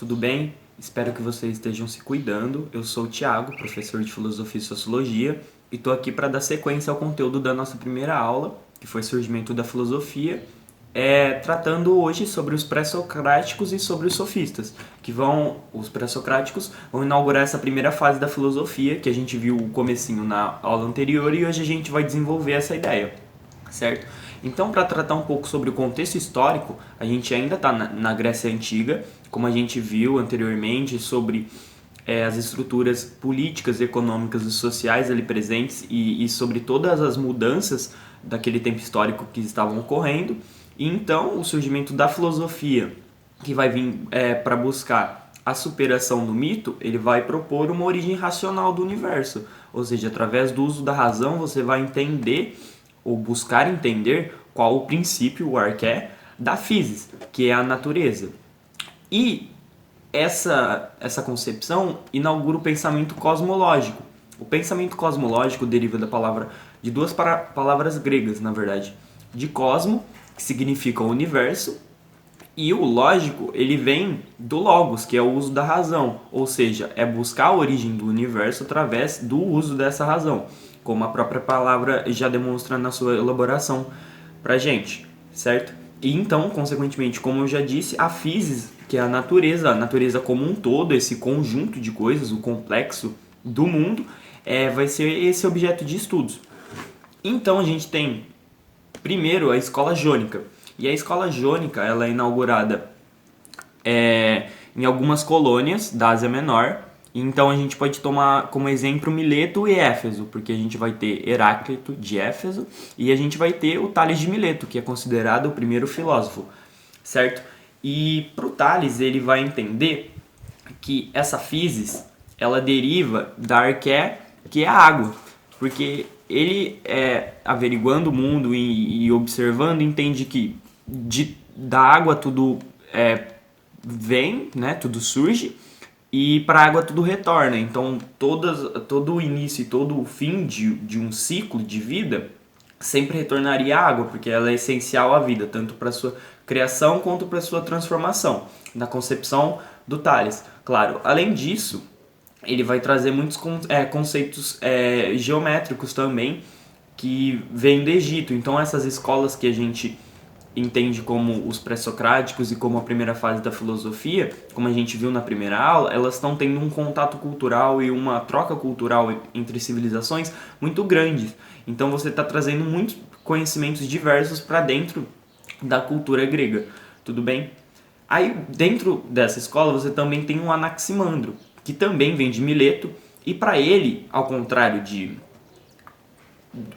tudo bem? Espero que vocês estejam se cuidando. Eu sou o Thiago, professor de Filosofia e Sociologia, e estou aqui para dar sequência ao conteúdo da nossa primeira aula, que foi Surgimento da Filosofia, tratando hoje sobre os pré-socráticos e sobre os sofistas, os pré-socráticos vão inaugurar essa primeira fase da filosofia, que a gente viu o comecinho na aula anterior, e hoje a gente vai desenvolver essa ideia, certo? Então, para tratar um pouco sobre o contexto histórico, a gente ainda está na Grécia Antiga, como a gente viu anteriormente, sobre as estruturas políticas, econômicas e sociais ali presentes e sobre todas as mudanças daquele tempo histórico que estavam ocorrendo. E então, o surgimento da filosofia, que vai vir para buscar a superação do mito, ele vai propor uma origem racional do universo. Ou seja, através do uso da razão, você vai entender ou buscar entender qual o princípio, o arqué, da physis, que é a natureza. E essa concepção inaugura o pensamento cosmológico. O pensamento cosmológico deriva de duas palavras gregas, na verdade. De cosmo, que significa o universo, e o lógico, ele vem do logos, que é o uso da razão, ou seja, é buscar a origem do universo através do uso dessa razão, como a própria palavra já demonstra na sua elaboração pra gente, certo? E então, consequentemente, como eu já disse, a physis, que é a natureza como um todo, esse conjunto de coisas, o complexo do mundo, vai ser esse objeto de estudos. Então a gente tem, primeiro, a escola jônica. E a escola jônica ela é inaugurada em algumas colônias da Ásia Menor. Então a gente pode tomar como exemplo Mileto e Éfeso, porque a gente vai ter Heráclito de Éfeso e a gente vai ter o Tales de Mileto, que é considerado o primeiro filósofo, certo? E para o Tales ele vai entender que essa physis ela deriva da arqué, que é a água, porque ele, averiguando o mundo e observando, entende que da água tudo vem, né, tudo surge, e para a água tudo retorna. Então todo o início e todo o fim de um ciclo de vida sempre retornaria à água, porque ela é essencial à vida, tanto para sua criação quanto para sua transformação, na concepção do Tales. Claro, além disso, ele vai trazer muitos conceitos geométricos também, que vêm do Egito. Então essas escolas que a gente entende como os pré-socráticos e como a primeira fase da filosofia, como a gente viu na primeira aula, elas estão tendo um contato cultural e uma troca cultural entre civilizações muito grande. Então você está trazendo muitos conhecimentos diversos para dentro da cultura grega, tudo bem? Aí dentro dessa escola você também tem um Anaximandro, que também vem de Mileto, e para ele, ao contrário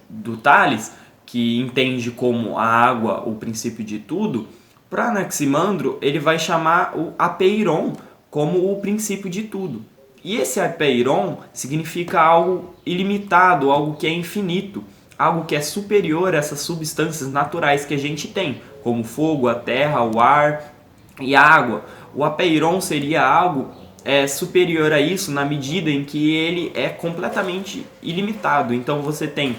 do Tales, que entende como a água o princípio de tudo, para Anaximandro ele vai chamar o apeiron como o princípio de tudo. E esse apeiron significa algo ilimitado, algo que é infinito, algo que é superior a essas substâncias naturais que a gente tem, como o fogo, a terra, o ar e a água. O apeiron seria algo superior a isso na medida em que ele é completamente ilimitado. Então você tem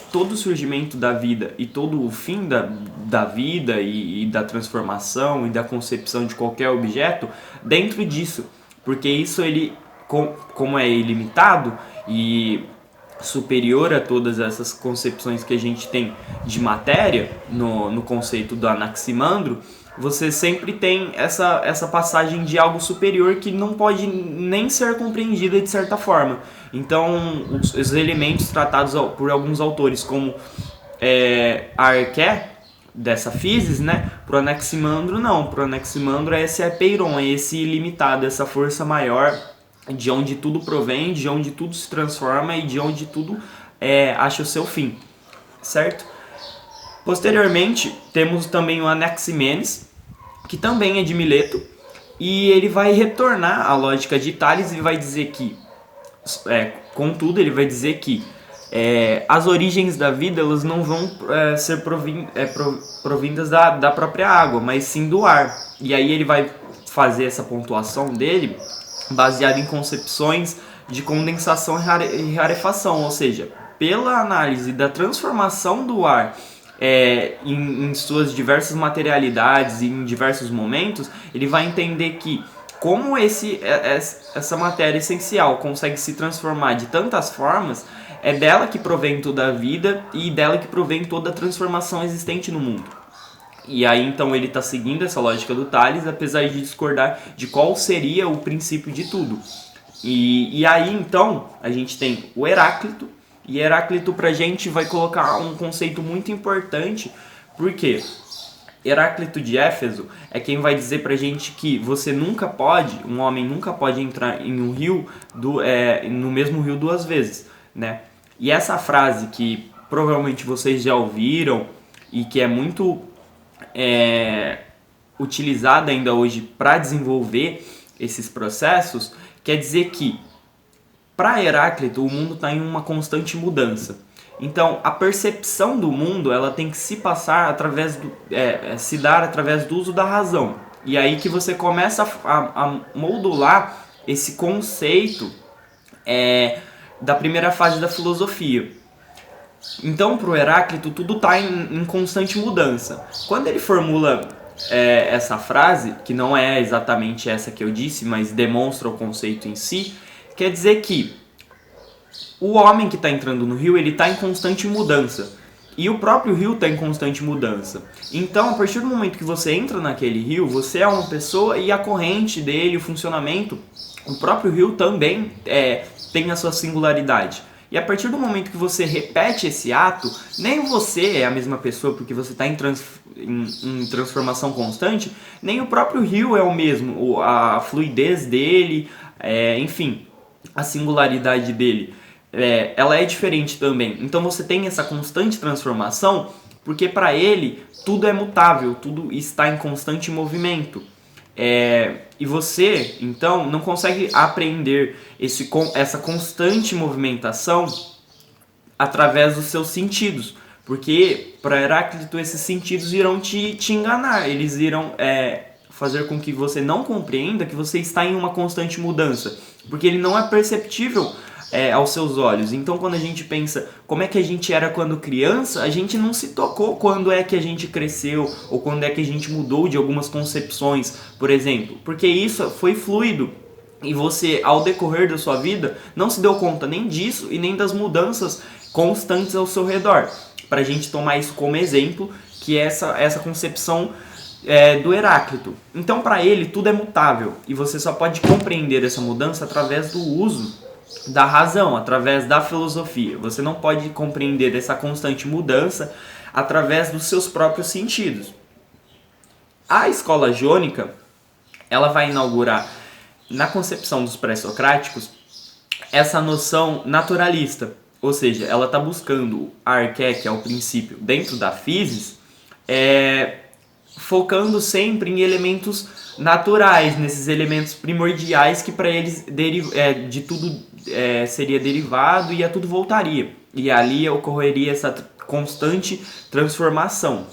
todo o surgimento da vida e todo o fim da vida e da transformação e da concepção de qualquer objeto dentro disso, porque isso ele, como é ilimitado e superior a todas essas concepções que a gente tem de matéria no conceito do Anaximandro, você sempre tem essa passagem de algo superior que não pode nem ser compreendida de certa forma. Então, os elementos tratados por alguns autores como a arqué dessa physis, né? Pro Anaximandro não, pro Anaximandro é esse apeiron, é esse ilimitado, essa força maior de onde tudo provém, de onde tudo se transforma e de onde tudo acha o seu fim, certo? Posteriormente, temos também o Anaximenes, que também é de Mileto, e ele vai retornar à lógica de Tales e vai dizer que, contudo, ele vai dizer que as origens da vida elas não vão ser provindas da própria água, mas sim do ar. E aí ele vai fazer essa pontuação dele baseada em concepções de condensação e rarefação, ou seja, pela análise da transformação do ar em suas diversas materialidades e em diversos momentos, ele vai entender que como essa matéria essencial consegue se transformar de tantas formas, é dela que provém toda a vida e dela que provém toda a transformação existente no mundo. E aí então ele está seguindo essa lógica do Tales, apesar de discordar de qual seria o princípio de tudo. E aí então a gente tem o Heráclito, e Heráclito pra gente vai colocar um conceito muito importante, porque Heráclito de Éfeso é quem vai dizer pra gente que você nunca pode, um homem nunca pode entrar em um rio, no mesmo rio duas vezes, né? E essa frase que provavelmente vocês já ouviram e que é muito utilizada ainda hoje para desenvolver esses processos, quer dizer que para Heráclito o mundo está em uma constante mudança. Então a percepção do mundo ela tem que se passar através se dar através do uso da razão. E aí que você começa a modular esse conceito da primeira fase da filosofia. Então, para o Heráclito, tudo está em constante mudança. Quando ele formula essa frase, que não é exatamente essa que eu disse, mas demonstra o conceito em si, quer dizer que o homem que está entrando no rio, ele está em constante mudança. E o próprio rio está em constante mudança. Então, a partir do momento que você entra naquele rio, você é uma pessoa e a corrente dele, o funcionamento, o próprio rio também tem a sua singularidade. E a partir do momento que você repete esse ato, nem você é a mesma pessoa porque você está em transformação constante, nem o próprio rio é o mesmo, a fluidez dele, enfim, a singularidade dele, ela é diferente também. Então você tem essa constante transformação porque para ele tudo é mutável, tudo está em constante movimento. E você, então, não consegue apreender essa constante movimentação através dos seus sentidos. Porque, para Heráclito, esses sentidos irão te enganar. Eles irão fazer com que você não compreenda que você está em uma constante mudança. Porque ele não é perceptível aos seus olhos. Então, quando a gente pensa como é que a gente era quando criança, a gente não se tocou quando é que a gente cresceu ou quando é que a gente mudou de algumas concepções, por exemplo. Porque isso foi fluido. E você, ao decorrer da sua vida, não se deu conta nem disso e nem das mudanças constantes ao seu redor. Para a gente tomar isso como exemplo, que é essa concepção do Heráclito. Então, para ele, tudo é mutável. E você só pode compreender essa mudança através do uso da razão, através da filosofia. Você não pode compreender essa constante mudança através dos seus próprios sentidos. A escola jônica, ela vai inaugurar, na concepção dos pré-socráticos, essa noção naturalista. Ou seja, ela está buscando a arqué, que é o princípio, dentro da physis, focando sempre em elementos naturais, nesses elementos primordiais que para eles de tudo seria derivado e a tudo voltaria. E ali ocorreria essa constante transformação.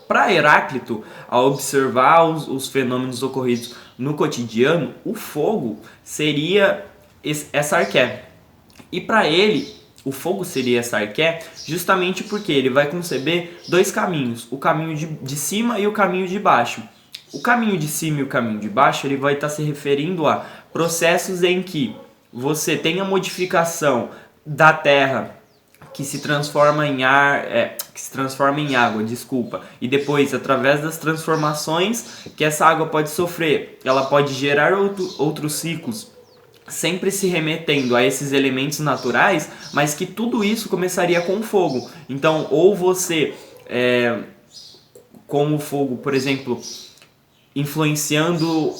Para Heráclito, ao observar os fenômenos ocorridos no cotidiano, o fogo seria essa arqué. E para ele, o fogo seria essa arqué justamente porque ele vai conceber dois caminhos, o caminho de cima e o caminho de baixo. O caminho de cima e o caminho de baixo ele vai estar se referindo a processos em que você tem a modificação da terra que se transforma em água, e depois através das transformações que essa água pode sofrer, ela pode gerar outros ciclos, sempre se remetendo a esses elementos naturais, mas que tudo isso começaria com o fogo. Então, ou você, como o fogo, por exemplo, influenciando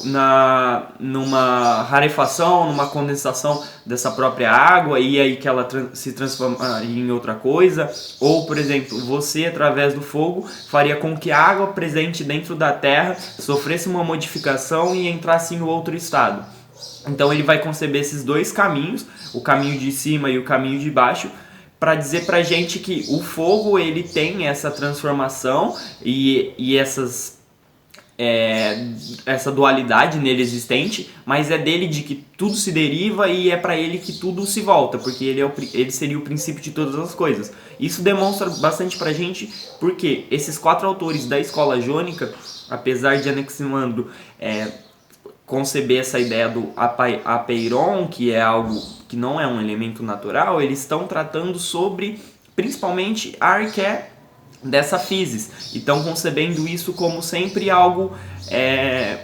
numa rarefação, numa condensação dessa própria água e aí que ela se transforma em outra coisa, ou por exemplo, você através do fogo faria com que a água presente dentro da terra sofresse uma modificação e entrasse em outro estado. Então ele vai conceber esses dois caminhos, o caminho de cima e o caminho de baixo, para dizer pra gente que o fogo ele tem essa transformação e essa dualidade nele existente, mas é dele de que tudo se deriva e é para ele que tudo se volta, porque ele seria o princípio de todas as coisas. Isso demonstra bastante pra gente porque esses quatro autores da escola jônica, apesar de Anaximandro conceber essa ideia do apeiron, que é algo que não é um elemento natural, eles estão tratando sobre principalmente a arqué dessa physis, e estão concebendo isso como sempre algo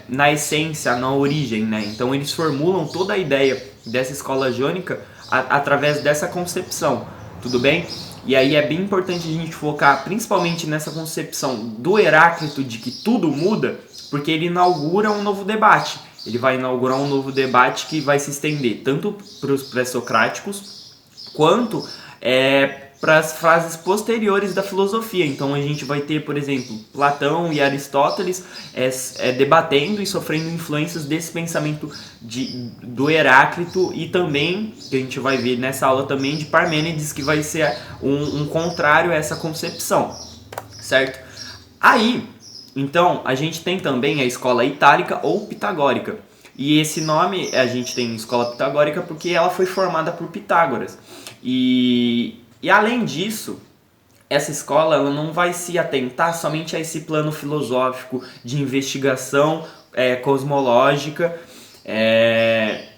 na essência, na origem, né? Então eles formulam toda a ideia dessa escola jônica através dessa concepção, tudo bem? E aí é bem importante a gente focar principalmente nessa concepção do Heráclito de que tudo muda, porque ele inaugura um novo debate. Ele vai inaugurar um novo debate que vai se estender tanto para os pré-socráticos quanto para as fases posteriores da filosofia. Então a gente vai ter, por exemplo, Platão e Aristóteles debatendo e sofrendo influências desse pensamento do Heráclito, e também, que a gente vai ver nessa aula também, de Parmênides, que vai ser um contrário a essa concepção, certo? Aí, então, a gente tem também a escola itálica ou pitagórica. E esse nome a gente tem escola pitagórica porque ela foi formada por Pitágoras. E além disso, essa escola ela não vai se atentar somente a esse plano filosófico de investigação cosmológica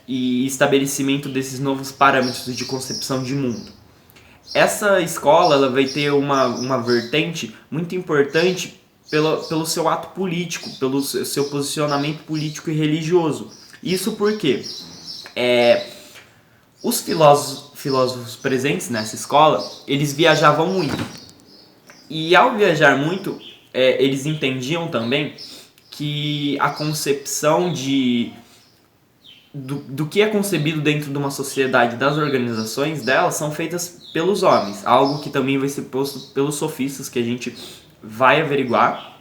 e estabelecimento desses novos parâmetros de concepção de mundo. Essa escola ela vai ter uma vertente muito importante pelo seu ato político, pelo seu posicionamento político e religioso. Isso porque os filósofos presentes nessa escola, eles viajavam muito. E ao viajar muito, eles entendiam também que a concepção do que é concebido dentro de uma sociedade, das organizações delas, são feitas pelos homens. Algo que também vai ser posto pelos sofistas, que a gente vai averiguar.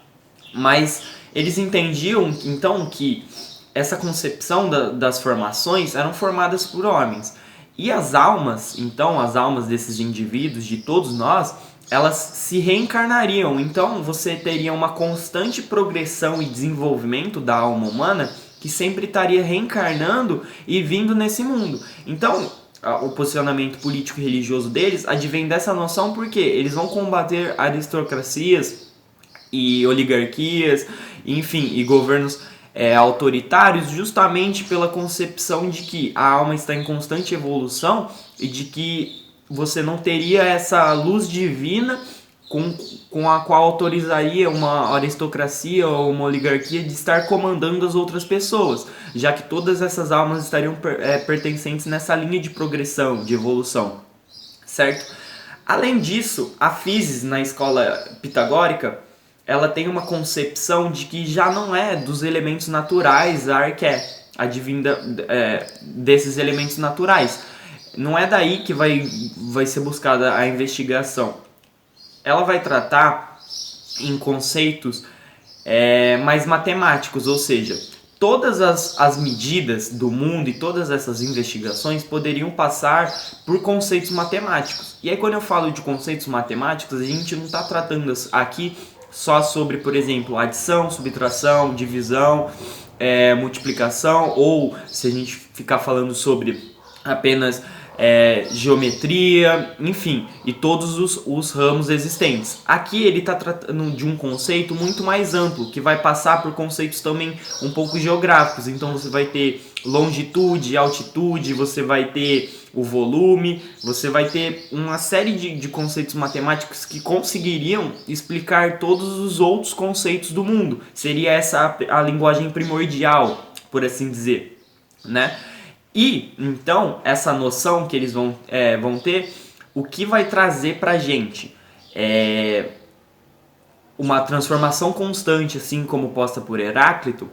Mas eles entendiam, então, que essa concepção das formações eram formadas por homens. E as almas, então, as almas desses indivíduos, de todos nós, elas se reencarnariam. Então, você teria uma constante progressão e desenvolvimento da alma humana que sempre estaria reencarnando e vindo nesse mundo. Então, o posicionamento político e religioso deles advém dessa noção, porque eles vão combater aristocracias e oligarquias, enfim, e governos autoritários, justamente pela concepção de que a alma está em constante evolução e de que você não teria essa luz divina com a qual autorizaria uma aristocracia ou uma oligarquia de estar comandando as outras pessoas, já que todas essas almas estariam pertencentes nessa linha de progressão, de evolução, certo? Além disso, a physis na escola pitagórica, ela tem uma concepção de que já não é dos elementos naturais a arqué, advinda desses elementos naturais. Não é daí que vai ser buscada a investigação. Ela vai tratar em conceitos mais matemáticos, ou seja, todas as medidas do mundo e todas essas investigações poderiam passar por conceitos matemáticos. E aí, quando eu falo de conceitos matemáticos, a gente não está tratando aqui só sobre, por exemplo, adição, subtração, divisão, multiplicação, ou se a gente ficar falando sobre apenas geometria, enfim, e todos os ramos existentes. Aqui ele está tratando de um conceito muito mais amplo, que vai passar por conceitos também um pouco geográficos. Então você vai ter longitude, altitude, você vai ter o volume, você vai ter uma série de conceitos matemáticos que conseguiriam explicar todos os outros conceitos do mundo. Seria essa a linguagem primordial, por assim dizer, né? E, então, essa noção que eles vão ter, o que vai trazer pra gente uma transformação constante, assim como posta por Heráclito,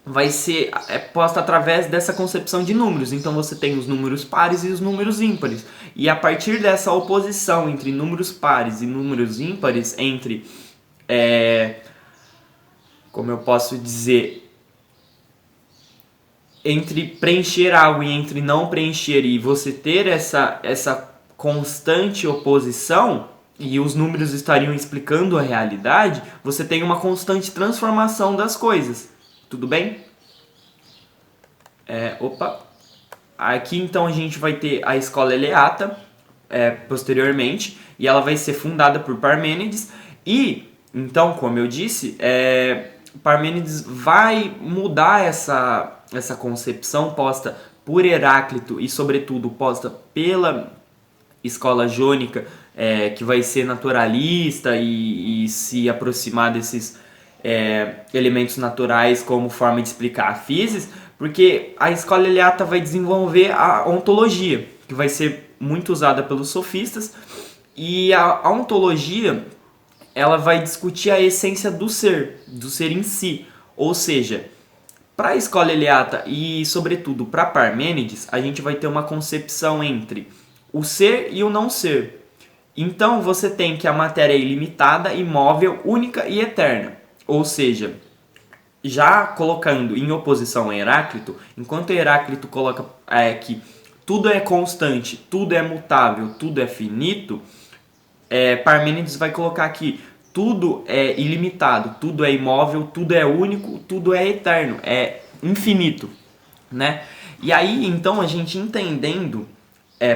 vai ser posta através dessa concepção de números. Então você tem os números pares e os números ímpares. E a partir dessa oposição entre números pares e números ímpares, entre, como eu posso dizer, entre preencher algo e entre não preencher, e você ter essa constante oposição, e os números estariam explicando a realidade, você tem uma constante transformação das coisas. Tudo bem? Aqui então a gente vai ter a escola eleata posteriormente, e ela vai ser fundada por Parmênides, e então, como eu disse, Parmênides vai mudar essa essa concepção posta por Heráclito e, sobretudo, posta pela escola jônica, que vai ser naturalista e se aproximar desses elementos naturais como forma de explicar a física, porque a escola eleata vai desenvolver a ontologia, que vai ser muito usada pelos sofistas, e a ontologia ela vai discutir a essência do ser em si, ou seja, para a escola eleata e, sobretudo, para Parmênides, a gente vai ter uma concepção entre o ser e o não ser. Então, você tem que a matéria é ilimitada, imóvel, única e eterna. Ou seja, já colocando em oposição a Heráclito, enquanto Heráclito coloca que tudo é constante, tudo é mutável, tudo é finito, Parmênides vai colocar que tudo é ilimitado, tudo é imóvel, tudo é único, tudo é eterno, é infinito, né? E aí, então, a gente entendendo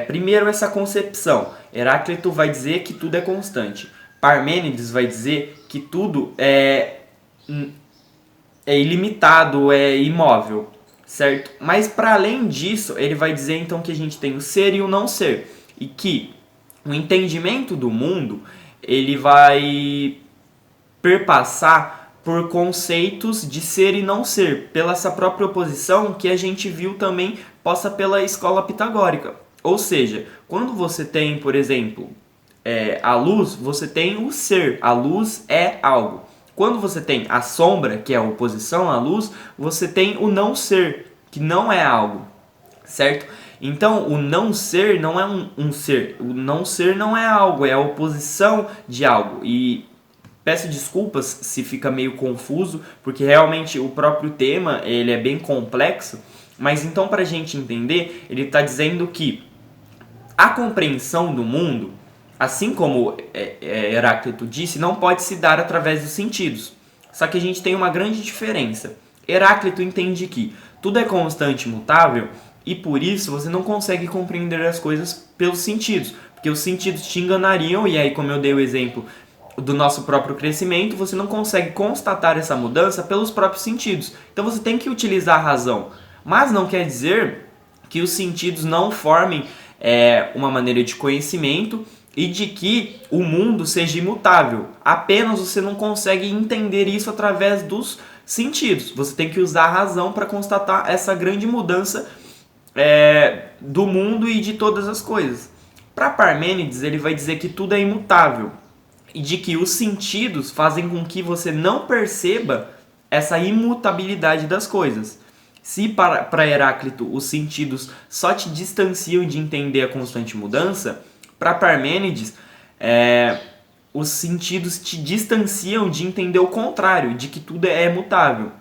primeiro essa concepção, Heráclito vai dizer que tudo é constante, Parmênides vai dizer que tudo é ilimitado, é imóvel, certo? Mas para além disso, ele vai dizer então que a gente tem o ser e o não ser, e que o entendimento do mundo ele vai perpassar por conceitos de ser e não ser, pela essa própria oposição que a gente viu também posta pela escola pitagórica. Ou seja, quando você tem, por exemplo, a luz, você tem o ser, a luz é algo. Quando você tem a sombra, que é a oposição à luz, você tem o não ser, que não é algo, certo? Então, o não ser não é um ser, o não ser não é algo, é a oposição de algo. E peço desculpas se fica meio confuso, porque realmente o próprio tema ele é bem complexo, mas então para a gente entender, ele está dizendo que a compreensão do mundo, assim como Heráclito disse, não pode se dar através dos sentidos. Só que a gente tem uma grande diferença. Heráclito entende que tudo é constante e mutável, e por isso você não consegue compreender as coisas pelos sentidos, porque os sentidos te enganariam, e aí como eu dei o exemplo do nosso próprio crescimento, você não consegue constatar essa mudança pelos próprios sentidos. Então você tem que utilizar a razão, mas não quer dizer que os sentidos não formem uma maneira de conhecimento e de que o mundo seja imutável. Apenas você não consegue entender isso através dos sentidos. Você tem que usar a razão para constatar essa grande mudança do mundo e de todas as coisas. Para Parmênides, ele vai dizer que tudo é imutável e de que os sentidos fazem com que você não perceba essa imutabilidade das coisas. Se para Heráclito os sentidos só te distanciam de entender a constante mudança, para Parmênides os sentidos te distanciam de entender o contrário, de que tudo é mutável.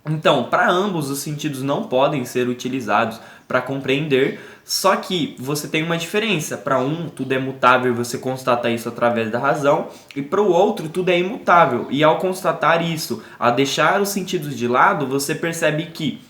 Então, para ambos, os sentidos não podem ser utilizados para compreender, só que você tem uma diferença. Para um, tudo é mutável e você constata isso através da razão, e para o outro, tudo é imutável. E ao constatar isso, ao deixar os sentidos de lado, você percebe que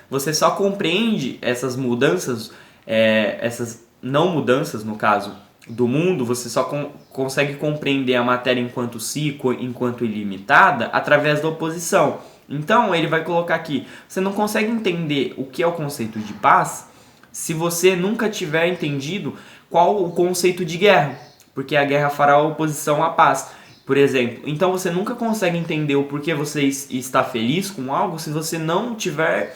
você só compreende essas mudanças, essas não mudanças, no caso, do mundo, você só consegue compreender a matéria enquanto si, enquanto ilimitada, através da oposição. Então, ele vai colocar aqui, você não consegue entender o que é o conceito de paz se você nunca tiver entendido qual o conceito de guerra, porque a guerra fará oposição à paz, por exemplo. Então, você nunca consegue entender o porquê você está feliz com algo se você não tiver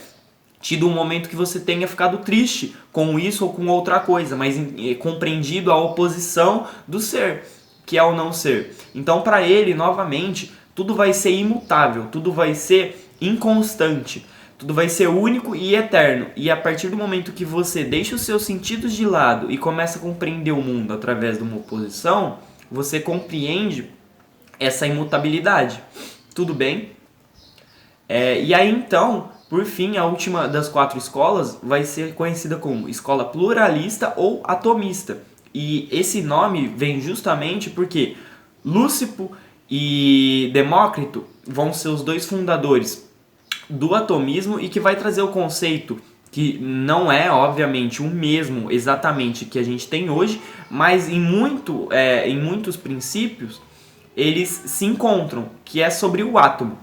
tido um momento que você tenha ficado triste com isso ou com outra coisa, mas compreendido a oposição do ser, que é o não ser. Então, para ele, novamente, tudo vai ser imutável, tudo vai ser inconstante, tudo vai ser único e eterno. E a partir do momento que você deixa os seus sentidos de lado e começa a compreender o mundo através de uma oposição, você compreende essa imutabilidade. Tudo bem? E aí, então, por fim, a última das 4 escolas vai ser conhecida como escola pluralista ou atomista. E esse nome vem justamente porque Lúcipo e Demócrito vão ser os 2 fundadores do atomismo e que vai trazer o conceito que não é, obviamente, o mesmo exatamente que a gente tem hoje, mas em muitos princípios eles se encontram, que é sobre o átomo.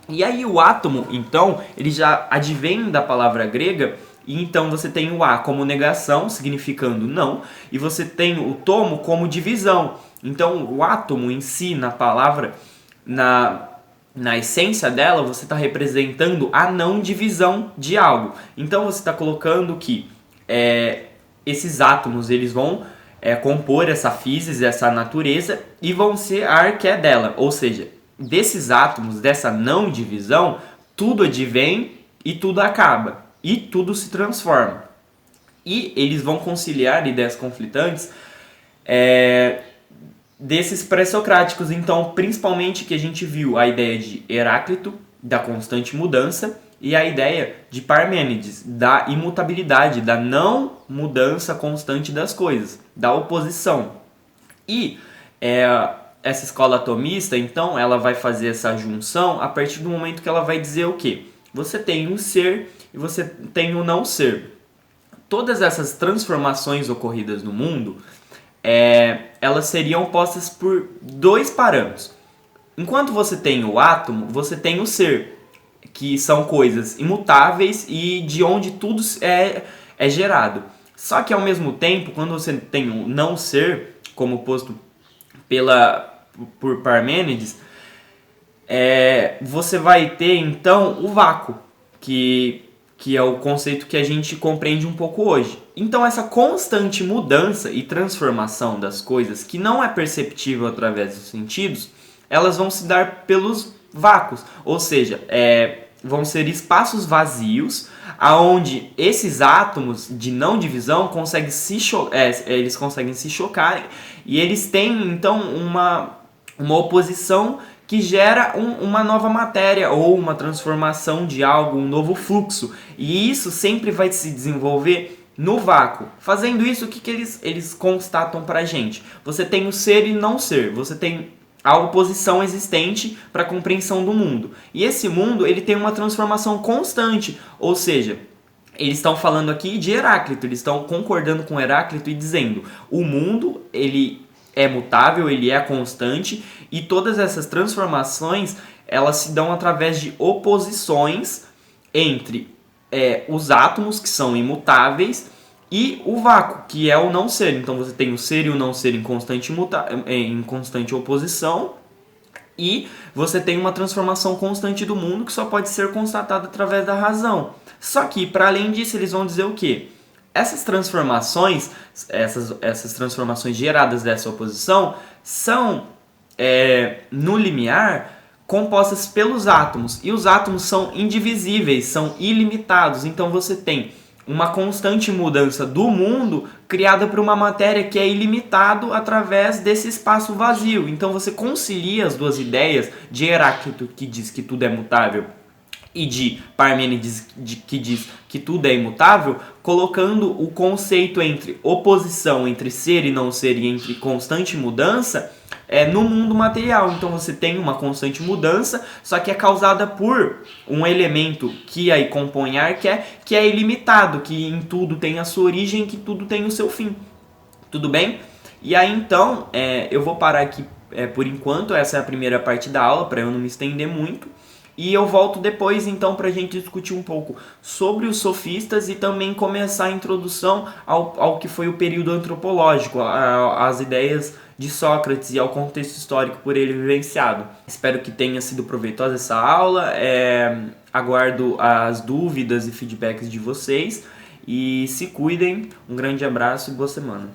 E aí o átomo, então, ele já advém da palavra grega, e então você tem o A como negação, significando não, e você tem o tomo como divisão. Então o átomo em si, na palavra, na essência dela, você está representando a não divisão de algo. Então você está colocando que esses átomos eles vão compor essa físis, essa natureza, e vão ser a arqué dela. Ou seja, desses átomos, dessa não divisão, tudo advém e tudo acaba. E tudo se transforma. E eles vão conciliar ideias conflitantes desses pré-socráticos. Então, principalmente que a gente viu a ideia de Heráclito, da constante mudança, e a ideia de Parmênides, da imutabilidade, da não mudança constante das coisas, da oposição. E essa escola atomista, então, ela vai fazer essa junção a partir do momento que ela vai dizer o quê? Você tem o ser e você tem o não ser. Todas essas transformações ocorridas no mundo, elas seriam postas por dois parâmetros. Enquanto você tem o átomo, você tem o ser, que são coisas imutáveis e de onde tudo é gerado. Só que ao mesmo tempo, quando você tem o não ser, como posto por Parmênides, você vai ter então o vácuo, que é o conceito que a gente compreende um pouco hoje. Então essa constante mudança e transformação das coisas, que não é perceptível através dos sentidos, elas vão se dar pelos vácuos, ou seja, vão ser espaços vazios, aonde esses átomos de não divisão eles conseguem se chocar, e eles têm então uma oposição que gera uma nova matéria ou uma transformação de algo, um novo fluxo. E isso sempre vai se desenvolver no vácuo. Fazendo isso, o que eles constatam pra gente? Você tem o ser e não ser. Você tem a oposição existente para a compreensão do mundo. E esse mundo ele tem uma transformação constante. Ou seja, eles estão falando aqui de Heráclito. Eles estão concordando com Heráclito e dizendo o mundo ele é mutável, ele é constante, e todas essas transformações elas se dão através de oposições entre os átomos, que são imutáveis, e o vácuo, que é o não ser. Então você tem o ser e o não ser em constante oposição, e você tem uma transformação constante do mundo que só pode ser constatada através da razão. Só que, para além disso, eles vão dizer o quê? Essas transformações, essas transformações geradas dessa oposição são, no limiar, compostas pelos átomos. E os átomos são indivisíveis, são ilimitados. Então você tem uma constante mudança do mundo criada por uma matéria que é ilimitado através desse espaço vazio. Então você concilia as duas ideias de Heráclito, que diz que tudo é mutável, e de Parmênides, que diz que tudo é imutável, colocando o conceito entre oposição entre ser e não ser e entre constante mudança no mundo material. Então você tem uma constante mudança, só que é causada por um elemento que aí compõe ar, que é ilimitado, que em tudo tem a sua origem, que tudo tem o seu fim. Tudo bem? E aí então, eu vou parar aqui por enquanto. Essa é a primeira parte da aula, para eu não me estender muito. E eu volto depois, então, para a gente discutir um pouco sobre os sofistas e também começar a introdução ao que foi o período antropológico, às ideias de Sócrates e ao contexto histórico por ele vivenciado. Espero que tenha sido proveitosa essa aula, aguardo as dúvidas e feedbacks de vocês e se cuidem, um grande abraço e boa semana.